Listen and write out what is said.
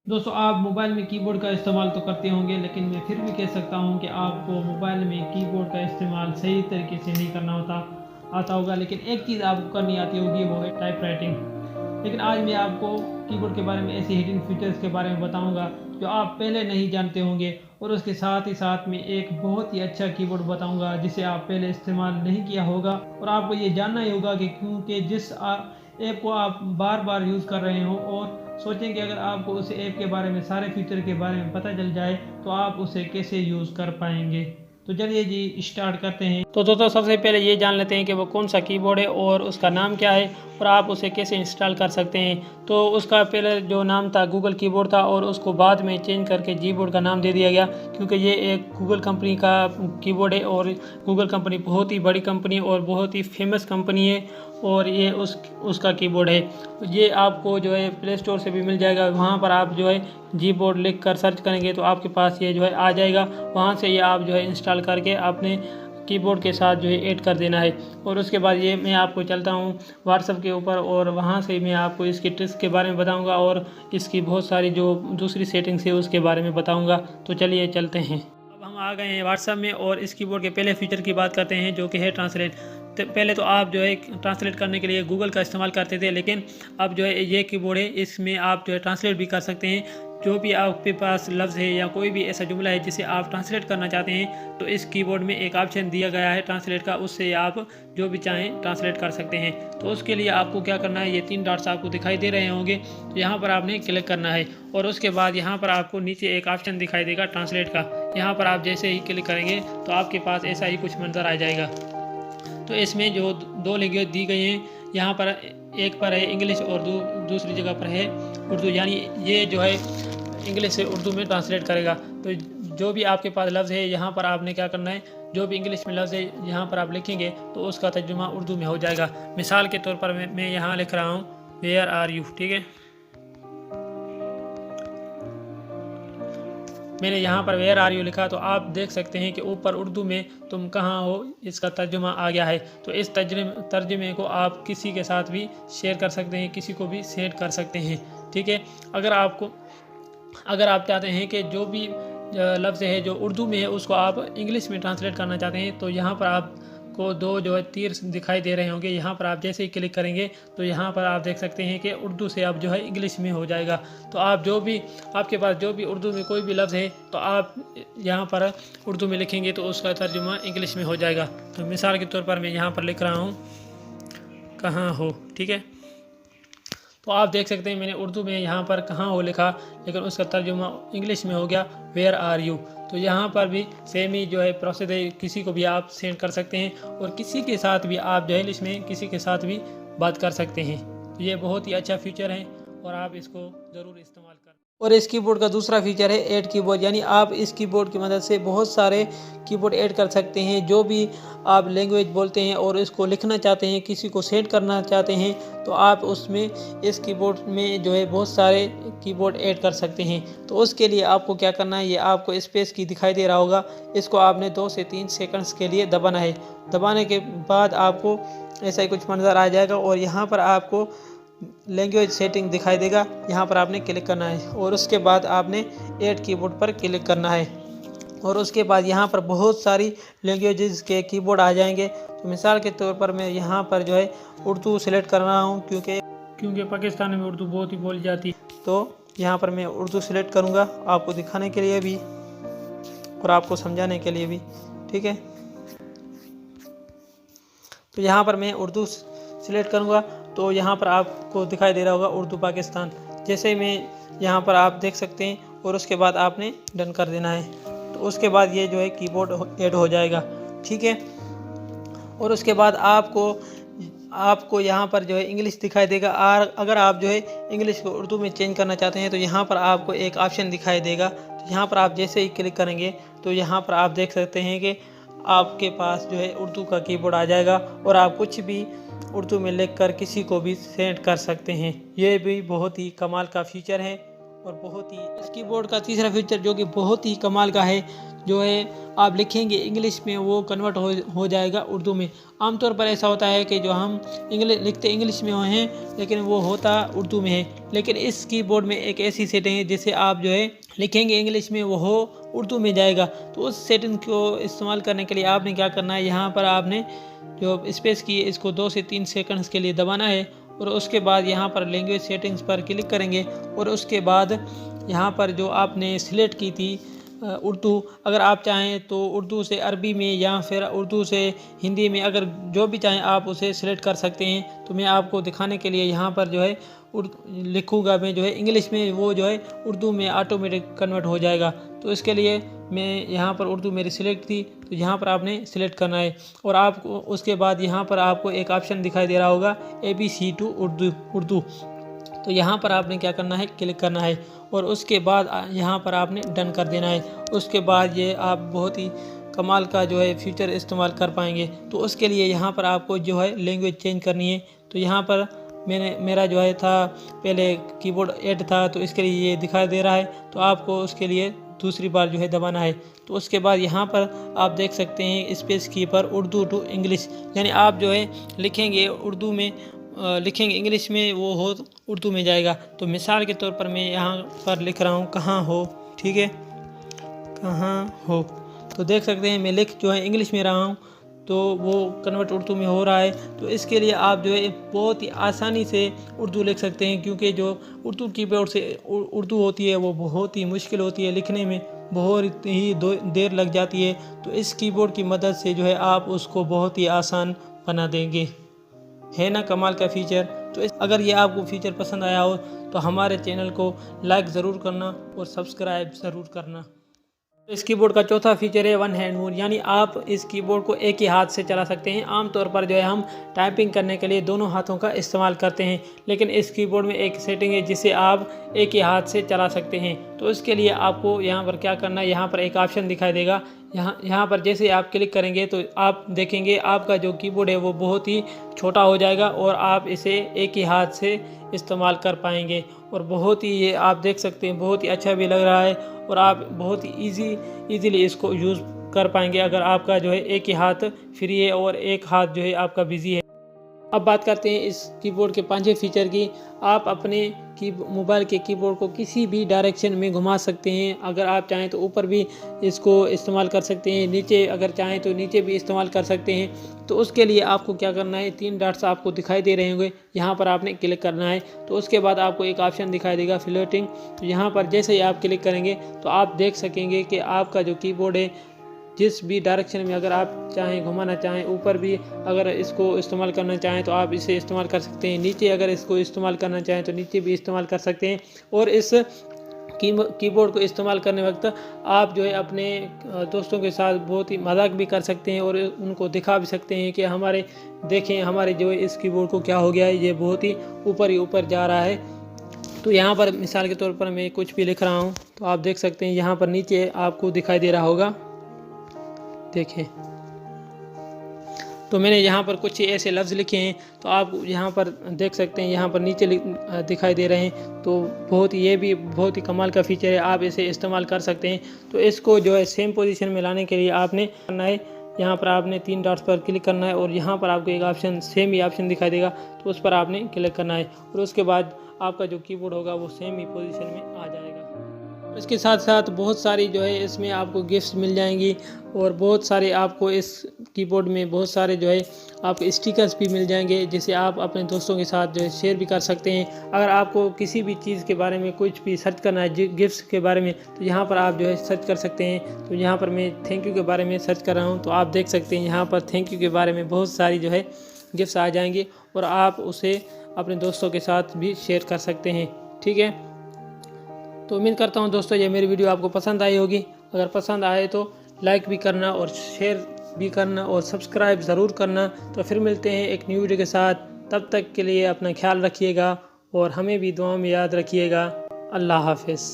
दोस्तों आप मोबाइल में कीबोर्ड का इस्तेमाल तो करते होंगे, लेकिन मैं फिर भी कह सकता हूं कि आपको मोबाइल में कीबोर्ड का इस्तेमाल सही तरीके से नहीं करना आता होगा। लेकिन एक चीज़ आपको करनी आती होगी, वो है टाइप राइटिंग। लेकिन आज मैं आपको कीबोर्ड के बारे में ऐसे हिडन फीचर्स के बारे में बताऊंगा जो आप पहले नहीं जानते होंगे, और उसके साथ ही साथ में एक बहुत ही अच्छा कीबोर्ड बताऊंगा जिसे आप पहले इस्तेमाल नहीं किया होगा। और आपको ये जानना ही होगा कि क्योंकि जिस ऐप को आप बार बार यूज़ कर रहे हो और सोचें कि अगर आपको उस ऐप के बारे में सारे फीचर के बारे में पता चल जाए तो आप उसे कैसे यूज़ कर पाएंगे। तो चलिए जी स्टार्ट करते हैं। तो दोस्तों सबसे पहले ये जान लेते हैं कि वो कौन सा कीबोर्ड है और उसका नाम क्या है और आप उसे कैसे इंस्टॉल कर सकते हैं। तो उसका पहले जो नाम था गूगल कीबोर्ड था, और उसको बाद में चेंज करके जी बोर्ड का नाम दे दिया गया, क्योंकि ये एक गूगल कंपनी का कीबोर्ड है और गूगल कंपनी बहुत ही बड़ी कंपनी और बहुत ही फेमस कंपनी है, और ये उसका कीबोर्ड है। ये आपको जो है प्ले स्टोर से भी मिल जाएगा। वहाँ पर आप जो है जी बोर्ड लिख कर सर्च करेंगे तो आपके पास ये जो है आ जाएगा। वहाँ से ये आप जो है इंस्टॉल करके अपने कीबोर्ड के साथ जो है ऐड कर देना है। और उसके बाद ये मैं आपको चलता हूँ व्हाट्सएप के ऊपर, और वहाँ से मैं आपको इसकी ट्रिक्स के बारे में बताऊँगा और इसकी बहुत सारी जो दूसरी सेटिंग्स है उसके बारे में बताऊँगा। तो चलिए चलते हैं। अब हम आ गए हैं व्हाट्सएप में, और इस कीबोर्ड के पहले फीचर की बात करते हैं जो कि है ट्रांसलेट। तो पहले तो आप जो है ट्रांसलेट करने के लिए गूगल का इस्तेमाल करते थे, लेकिन अब जो है ये कीबोर्ड है, इसमें आप जो है ट्रांसलेट भी कर सकते हैं। जो भी आपके पास लफ्ज़ है या कोई भी ऐसा जुमला है जिसे आप ट्रांसलेट करना चाहते हैं, तो इस कीबोर्ड में एक ऑप्शन दिया गया है ट्रांसलेट का, उससे आप जो भी चाहें ट्रांसलेट कर सकते हैं। तो उसके लिए आपको क्या करना है, ये 3 डॉट्स आपको दिखाई दे रहे होंगे, तो यहाँ पर आपने क्लिक करना है। और उसके बाद यहाँ पर आपको नीचे एक ऑप्शन दिखाई देगा ट्रांसलेट का। यहाँ पर आप जैसे ही क्लिक करेंगे तो आपके पास ऐसा ही कुछ मंजर आ जाएगा। तो इसमें जो 2 लैंग्वेज दी गई हैं, यहाँ पर एक पर है इंग्लिश और दूसरी जगह पर है उर्दू, यानी ये जो है इंग्लिश से उर्दू में ट्रांसलेट करेगा। तो जो भी आपके पास लफ्ज़ है, यहाँ पर आपने क्या करना है, जो भी इंग्लिश में लफ्ज़ है यहाँ पर आप लिखेंगे तो उसका तर्जुमा उर्दू में हो जाएगा। मिसाल के तौर पर मैं यहाँ लिख रहा हूँ वेयर आर यू, ठीक है। मैंने यहाँ पर वेयर आर यू लिखा, तो आप देख सकते हैं कि ऊपर उर्दू में तुम कहाँ हो, इसका तर्जुमा आ गया है। तो इस तर्जुमे को आप किसी के साथ भी शेयर कर सकते हैं, किसी को भी सेंड कर सकते हैं, ठीक है। अगर आप चाहते हैं कि जो भी लफ्ज़ है जो उर्दू में है उसको आप इंग्लिश में ट्रांसलेट करना चाहते हैं, तो यहाँ पर आपको 2 जो है तीर दिखाई दे रहे होंगे। यहाँ पर आप जैसे ही क्लिक करेंगे तो यहाँ पर आप देख सकते हैं कि उर्दू से अब जो है इंग्लिश में हो जाएगा। तो आप जो भी आपके पास जो भी उर्दू में कोई भी लफ्ज़ है तो आप यहाँ पर उर्दू में लिखेंगे तो उसका तर्जुमा इंग्लिश में हो जाएगा। तो मिसाल के तौर पर मैं यहाँ पर लिख रहा हूँ कहाँ हो, ठीक है। तो आप देख सकते हैं मैंने उर्दू में यहाँ पर कहाँ हो लिखा, लेकिन उसका तर्जुमा इंग्लिश में हो गया वेयर आर यू। तो यहाँ पर भी सेम ही जो है प्रोसेस है, किसी को भी आप सेंड कर सकते हैं और किसी के साथ भी आप जो है इंग्लिश में किसी के साथ भी बात कर सकते हैं। तो ये बहुत ही अच्छा फीचर है और आप इसको ज़रूर इस्तेमाल करें। और इस कीबोर्ड का दूसरा फीचर है ऐड कीबोर्ड, यानी आप इस कीबोर्ड की मदद से बहुत सारे कीबोर्ड ऐड कर सकते हैं। जो भी आप लैंग्वेज बोलते हैं और इसको लिखना चाहते हैं, किसी को सेंड करना चाहते हैं, तो आप उसमें इस कीबोर्ड में जो है बहुत सारे कीबोर्ड ऐड कर सकते हैं। तो उसके लिए आपको क्या करना है, ये आपको स्पेस की दिखाई दे रहा होगा, इसको आपने 2 से 3 सेकंड्स के लिए दबाना है। दबाने के बाद आपको ऐसा ही कुछ मंजर आ जाएगा और यहाँ पर आपको लैंग्वेज सेटिंग दिखाई देगा, यहाँ पर आपने क्लिक करना है और उसके बाद आपने ऐड कीबोर्ड पर क्लिक करना है। और उसके बाद यहाँ पर बहुत सारी लैंग्वेजेस के कीबोर्ड आ जाएंगे। तो मिसाल के तौर पर मैं यहाँ पर जो है उर्दू सेलेक्ट कर रहा हूँ, क्योंकि पाकिस्तान में उर्दू बहुत ही बोली जाती है। तो यहाँ पर मैं उर्दू सेलेक्ट करूँगा, आपको दिखाने के लिए भी और आपको समझाने के लिए भी, ठीक है। तो यहाँ पर मैं उर्दू सिलेक्ट करूँगा, तो यहाँ पर आपको दिखाई दे रहा होगा उर्दू पाकिस्तान। जैसे मैं यहाँ पर आप देख सकते हैं, और उसके बाद आपने डन कर देना है। तो उसके बाद ये जो है कीबोर्ड ऐड हो जाएगा, ठीक है। और उसके बाद आपको यहाँ पर जो है इंग्लिश दिखाई देगा। और अगर आप जो है इंग्लिश को उर्दू में चेंज करना चाहते हैं तो यहाँ पर आपको एक ऑप्शन दिखाई देगा। तो यहाँ पर आप जैसे ही क्लिक करेंगे तो यहाँ पर आप देख सकते हैं कि आपके पास जो है उर्दू का कीबोर्ड आ जाएगा और आप कुछ भी उर्दू में लिखकर किसी को भी सेंड कर सकते हैं। ये भी बहुत ही कमाल का फीचर है और बहुत ही इस कीबोर्ड का तीसरा फीचर जो कि बहुत ही कमाल का है, जो है आप लिखेंगे इंग्लिश में वो कन्वर्ट हो जाएगा उर्दू में। आमतौर पर ऐसा होता है कि जो हम लिखते इंग्लिश में हैं लेकिन वो होता उर्दू में है, लेकिन इस कीबोर्ड में एक ऐसी सेटिंग है जिससे आप जो है लिखेंगे इंग्लिश में वो हो उर्दू में जाएगा। तो उस सेटिंग को इस्तेमाल करने के लिए आपने क्या करना है, यहाँ पर आपने जो स्पेस की है इसको 2 से 3 सेकंड्स के लिए दबाना है और उसके बाद यहाँ पर लैंग्वेज सेटिंग्स पर क्लिक करेंगे और उसके बाद यहाँ पर जो आपने सिलेक्ट की थी उर्दू, अगर आप चाहें तो उर्दू से अरबी में या फिर उर्दू से हिंदी में, अगर जो भी चाहें आप उसे सिलेक्ट कर सकते हैं। तो मैं आपको दिखाने के लिए यहाँ पर जो है लिखूँगा मैं जो है इंग्लिश में, वो जो है उर्दू में ऑटोमेटिक कन्वर्ट हो जाएगा। तो इसके लिए मैं यहाँ पर उर्दू मेरी सिलेक्ट थी तो यहाँ पर आपने सिलेक्ट करना है और आपको उसके बाद यहाँ पर आपको एक ऑप्शन दिखाई दे रहा होगा ABC टू उर्दू। तो यहाँ पर आपने क्या करना है, क्लिक करना है और उसके बाद यहाँ पर आपने डन कर देना है। उसके बाद ये आप बहुत ही कमाल का जो है फीचर इस्तेमाल कर पाएंगे। तो उसके लिए यहाँ पर आपको जो है लैंग्वेज चेंज करनी है। तो यहाँ पर मेरा जो है था पहले कीबोर्ड 8 था तो इसके लिए ये दिखाई दे रहा है, तो आपको उसके लिए दूसरी बार जो है दबाना है। तो उसके बाद यहाँ पर आप देख सकते हैं स्पेस की पर उर्दू टू इंग्लिश, यानी आप जो है लिखेंगे उर्दू में लिखेंगे इंग्लिश में वो हो उर्दू में जाएगा। तो मिसाल के तौर पर मैं यहाँ पर लिख रहा हूँ कहाँ हो, ठीक है, कहाँ हो। तो देख सकते हैं मैं लिख जो है इंग्लिश में रहा हूँ तो वो कन्वर्ट उर्दू में हो रहा है। तो इसके लिए आप जो है बहुत ही आसानी से उर्दू लिख सकते हैं, क्योंकि जो उर्दू कीबोर्ड से उर्दू होती है वो बहुत ही मुश्किल होती है, लिखने में बहुत ही देर लग जाती है। तो इस कीबोर्ड की मदद से जो है आप उसको बहुत ही आसान बना देंगे। है ना कमाल का फीचर। तो अगर ये आपको फीचर पसंद आया हो तो हमारे चैनल को लाइक ज़रूर करना और सब्सक्राइब ज़रूर करना। इस कीबोर्ड का चौथा फीचर है वन हैंड मोड, यानी आप इस कीबोर्ड को एक ही हाथ से चला सकते हैं। आमतौर पर जो है हम टाइपिंग करने के लिए दोनों हाथों का इस्तेमाल करते हैं, लेकिन इस कीबोर्ड में एक सेटिंग है जिसे आप एक ही हाथ से चला सकते हैं। तो इसके लिए आपको यहाँ पर क्या करना है, यहाँ पर एक ऑप्शन दिखाई देगा, यहाँ पर जैसे आप क्लिक करेंगे तो आप देखेंगे आपका जो कीबोर्ड है वो बहुत ही छोटा हो जाएगा और आप इसे एक ही हाथ से इस्तेमाल कर पाएंगे। और बहुत ही ये आप देख सकते हैं बहुत ही अच्छा भी लग रहा है और आप बहुत ही ईजीली इसको यूज़ कर पाएंगे अगर आपका जो है एक ही हाथ फ्री है और एक हाथ जो है आपका बिजी है। अब बात करते हैं इस कीबोर्ड के 5वें फीचर की। आप अपने मोबाइल के कीबोर्ड को किसी भी डायरेक्शन में घुमा सकते हैं। अगर आप चाहें तो ऊपर भी इसको इस्तेमाल कर सकते हैं, नीचे अगर चाहें तो नीचे भी इस्तेमाल कर सकते हैं। तो उसके लिए आपको क्या करना है, 3 डॉट्स आपको दिखाई दे रहे होंगे, यहाँ पर आपने क्लिक करना है। तो उसके बाद आपको एक ऑप्शन दिखाई देगा फ्लोटिंग, तो यहाँ पर जैसे ही आप क्लिक करेंगे तो आप देख सकेंगे कि आपका जो कीबोर्ड है जिस भी डायरेक्शन में अगर आप चाहें घुमाना चाहें, ऊपर भी अगर इसको इस्तेमाल करना चाहें तो आप इसे इस्तेमाल कर सकते हैं, नीचे अगर इसको इस्तेमाल करना चाहें तो नीचे भी इस्तेमाल कर सकते हैं। और इस कीबोर्ड को इस्तेमाल करने वक्त आप जो है अपने दोस्तों के साथ बहुत ही मजाक भी कर सकते हैं और उनको दिखा भी सकते हैं कि हमारे देखें हमारे जो है इस कीबोर्ड को क्या हो गया है, ये बहुत ही ऊपर जा रहा है। तो यहाँ पर मिसाल के तौर पर मैं कुछ भी लिख रहा हूँ तो आप देख सकते हैं यहाँ पर नीचे आपको दिखाई दे रहा होगा, देखें। तो मैंने यहाँ पर कुछ ऐसे लफ्ज़ लिखे हैं तो आप यहाँ पर देख सकते हैं यहाँ पर नीचे दिखाई दे रहे हैं। तो ये भी बहुत ही कमाल का फीचर है, आप इसे इस्तेमाल कर सकते हैं। तो इसको जो है सेम पोजीशन में लाने के लिए आपने करना है, यहाँ पर आपने 3 डॉट्स पर क्लिक करना है और यहाँ पर आपको एक ऑप्शन सेम ही ऑप्शन दिखाई देगा तो उस पर आपने क्लिक करना है और उसके बाद आपका जो कीबोर्ड होगा वो सेम ही पोजीशन में आ जाएगा। इसके साथ साथ बहुत सारी जो है इसमें आपको गिफ्ट्स मिल जाएंगी और बहुत सारे आपको इस कीबोर्ड में बहुत सारे जो है आपको स्टिकर्स भी मिल जाएंगे जिसे आप अपने दोस्तों के साथ जो है शेयर भी कर सकते हैं। अगर आपको किसी भी चीज़ के बारे में कुछ भी सर्च करना है गिफ्ट्स के बारे में तो यहाँ पर आप जो है सर्च कर सकते हैं। तो यहाँ पर मैं थैंक यू के बारे में सर्च कर रहा हूँ तो आप देख सकते हैं यहाँ पर थैंक यू के बारे में बहुत सारी जो है गिफ्ट्स आ जाएंगे और आप उसे अपने दोस्तों के साथ भी शेयर कर सकते हैं, ठीक है। तो उम्मीद करता हूँ दोस्तों ये मेरी वीडियो आपको पसंद आई होगी। अगर पसंद आए तो लाइक भी करना और शेयर भी करना और सब्सक्राइब ज़रूर करना। तो फिर मिलते हैं एक न्यू वीडियो के साथ, तब तक के लिए अपना ख्याल रखिएगा और हमें भी दुआ में याद रखिएगा। अल्लाह हाफ़िज़।